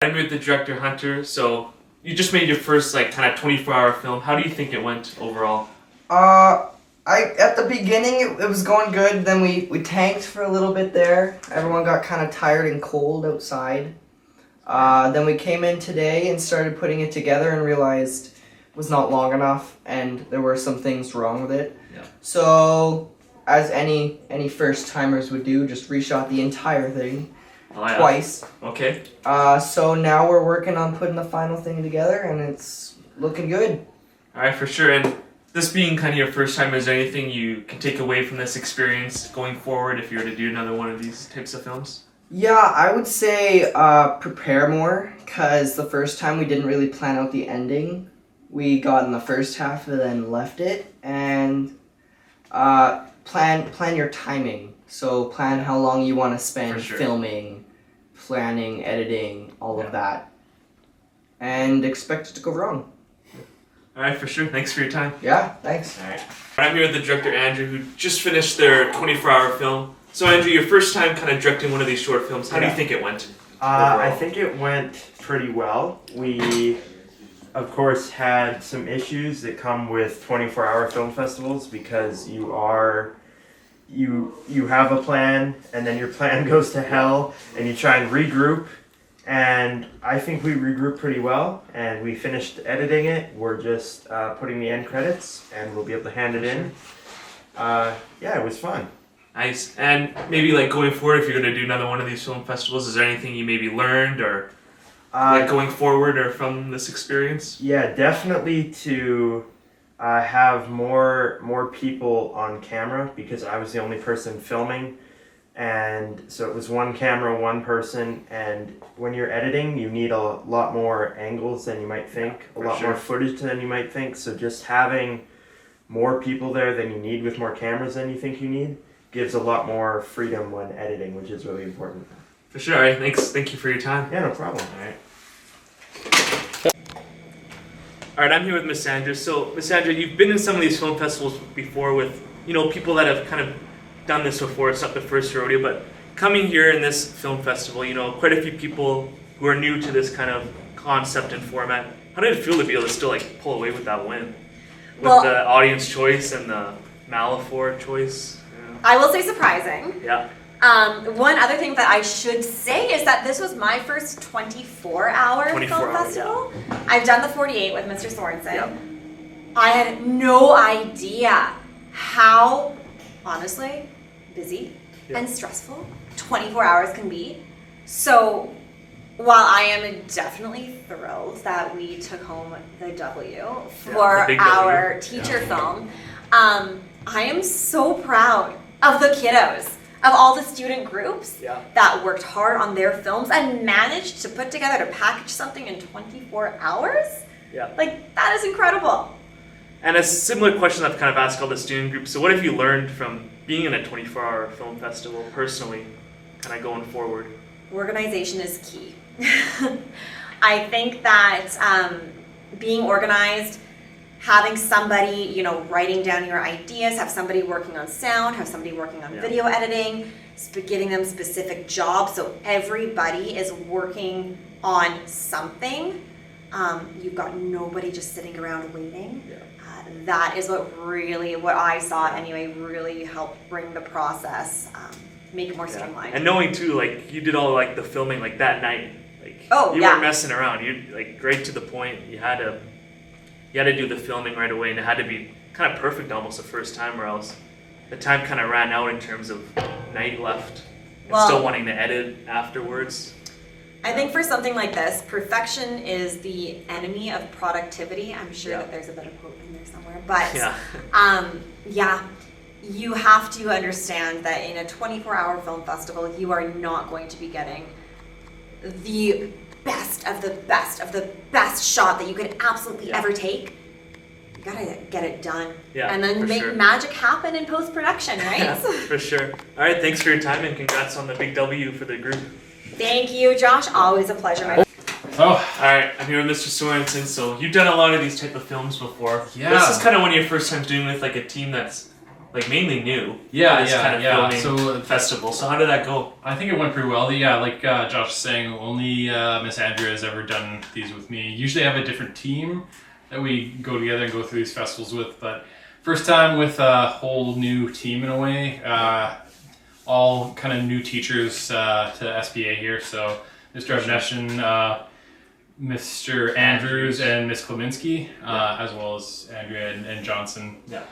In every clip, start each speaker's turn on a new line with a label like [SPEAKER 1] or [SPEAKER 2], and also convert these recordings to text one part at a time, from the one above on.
[SPEAKER 1] I'm with the director Hunter. So you just made your first like kind of 24-hour film. How do you think it went overall?
[SPEAKER 2] At the beginning it was going good. Then we tanked for a little bit there. Everyone got kind of tired and cold outside. Then we came in today and started putting it together and realized it was not long enough and there were some things wrong with it.
[SPEAKER 1] Yeah.
[SPEAKER 2] So, as any first timers would do, just reshot the entire thing twice.
[SPEAKER 1] Okay.
[SPEAKER 2] So now we're working on putting the final thing together and it's looking good.
[SPEAKER 1] All right, for sure. And this being kind of your first time, is there anything you can take away from this experience going forward if you were to do another one of these types of films?
[SPEAKER 2] Yeah, I would say prepare more, because the first time we didn't really plan out the ending. We got in the first half and then left it, and plan your timing. So plan how long you want to spend filming, planning, editing, all of that. And expect it to go wrong.
[SPEAKER 1] All right, for sure. Thanks for your time.
[SPEAKER 2] Yeah, thanks.
[SPEAKER 1] All right. I'm here with the director, Andrew, who just finished their 24-hour film. So, Andrew, your first time kind of directing one of these short films, how do you think it went?
[SPEAKER 3] I think it went pretty well. We, of course, had some issues that come with 24-hour film festivals because you have a plan and then your plan goes to hell and you try and regroup. And I think we regrouped pretty well and we finished editing it. We're just putting the end credits and we'll be able to hand it in. Yeah, it was fun.
[SPEAKER 1] Nice. And maybe like going forward, if you're going to do another one of these film festivals, is there anything you maybe learned or like going forward or from this experience?
[SPEAKER 3] Yeah, definitely to have more people on camera because I was the only person filming. And so it was one camera, one person, and when you're editing, you need a lot more angles than you might think, a lot more footage than you might think. So just having more people there than you need with more cameras than you think you need gives a lot more freedom when editing, which is really important.
[SPEAKER 1] For sure. All right, thanks. Thank you for your time.
[SPEAKER 3] Yeah, no problem.
[SPEAKER 1] All right. All right, I'm here with Miss Sandra. So, Miss Sandra, you've been in some of these film festivals before with, people that have kind of done this before. It's not the first rodeo, but coming here in this film festival, quite a few people who are new to this kind of concept and format. How did it feel to be able to still like pull away with that win? With the audience choice and the Malafor choice?
[SPEAKER 4] I will say surprising.
[SPEAKER 1] Yeah.
[SPEAKER 4] One other thing that I should say is that this was my first 24-hour film festival. Yeah. I've done the 48 with Mr. Sorensen.
[SPEAKER 1] Yep.
[SPEAKER 4] I had no idea how, honestly, busy and stressful 24 hours can be. So while I am definitely thrilled that we took home the W for our teacher film, I am so proud of the kiddos, of all the student groups that worked hard on their films and managed to put together, to package something in 24 hours.
[SPEAKER 1] Yeah.
[SPEAKER 4] Like, that is incredible.
[SPEAKER 1] And a similar question I've kind of asked all the student groups. So what have you learned from being in a 24-hour film festival personally, kind of going forward?
[SPEAKER 4] Organization is key. I think that being organized, having somebody, writing down your ideas, have somebody working on sound, have somebody working on video editing, giving them specific jobs so everybody is working on something. You've got nobody just sitting around waiting.
[SPEAKER 1] Yeah.
[SPEAKER 4] That is what I saw anyway, really helped bring the process, make it more streamlined.
[SPEAKER 1] And knowing too, like you did all like the filming like that night, like you weren't messing around. You like right to the point. You had to do the filming right away, and it had to be kind of perfect almost the first time, or else the time kind of ran out in terms of night left and still wanting to edit afterwards.
[SPEAKER 4] I think for something like this, perfection is the enemy of productivity. I'm sure that there's a better quote in there somewhere, but you have to understand that in a 24-hour film festival, you are not going to be getting the best of the best of the best shot that you could absolutely ever take. You gotta get it done, and then make magic happen in post-production, right?
[SPEAKER 1] Yeah, for sure. All right, thanks for your time and congrats on the big W for the group.
[SPEAKER 4] Thank you, Josh. Always a pleasure.
[SPEAKER 1] All right. I'm here with Mr. Sorensen. So you've done a lot of these type of films before.
[SPEAKER 5] Yeah.
[SPEAKER 1] This is kind of one of your first times doing with like a team that's like mainly new.
[SPEAKER 5] Yeah,
[SPEAKER 1] This kind of filming
[SPEAKER 5] So
[SPEAKER 1] festival. So how did that go?
[SPEAKER 5] I think it went pretty well. Yeah, like Josh was saying, only Miss Andrea has ever done these with me. Usually I have a different team that we go together and go through these festivals with, but first time with a whole new team in a way. All kind of new teachers to SPA here. So Mr. Avneshin, Mr. Andrews, and Miss Kleminski, as well as Andrea and Johnson.
[SPEAKER 1] Yeah.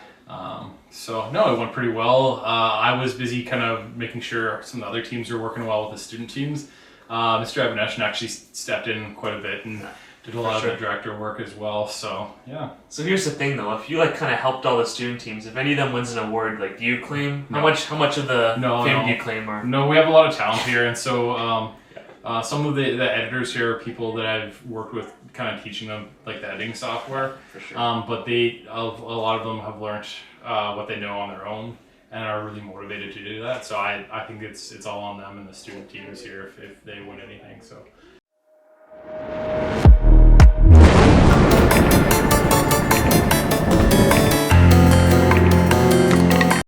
[SPEAKER 5] So no, it went pretty well. I was busy kind of making sure some of the other teams were working well with the student teams. Mr. Avneshin actually stepped in quite a bit and did a lot of the director work as well. So yeah.
[SPEAKER 1] So here's the thing though, if you like kind of helped all the student teams, if any of them wins an award, like do you claim
[SPEAKER 5] No.
[SPEAKER 1] how much of the fame do you claim? Or
[SPEAKER 5] No, we have a lot of talent here, and so some of the editors here are people that I've worked with, kind of teaching them like the editing software.
[SPEAKER 1] for sure.
[SPEAKER 5] But a lot of them have learned what they know on their own and are really motivated to do that. So I think it's all on them and the student teams here if they win anything. So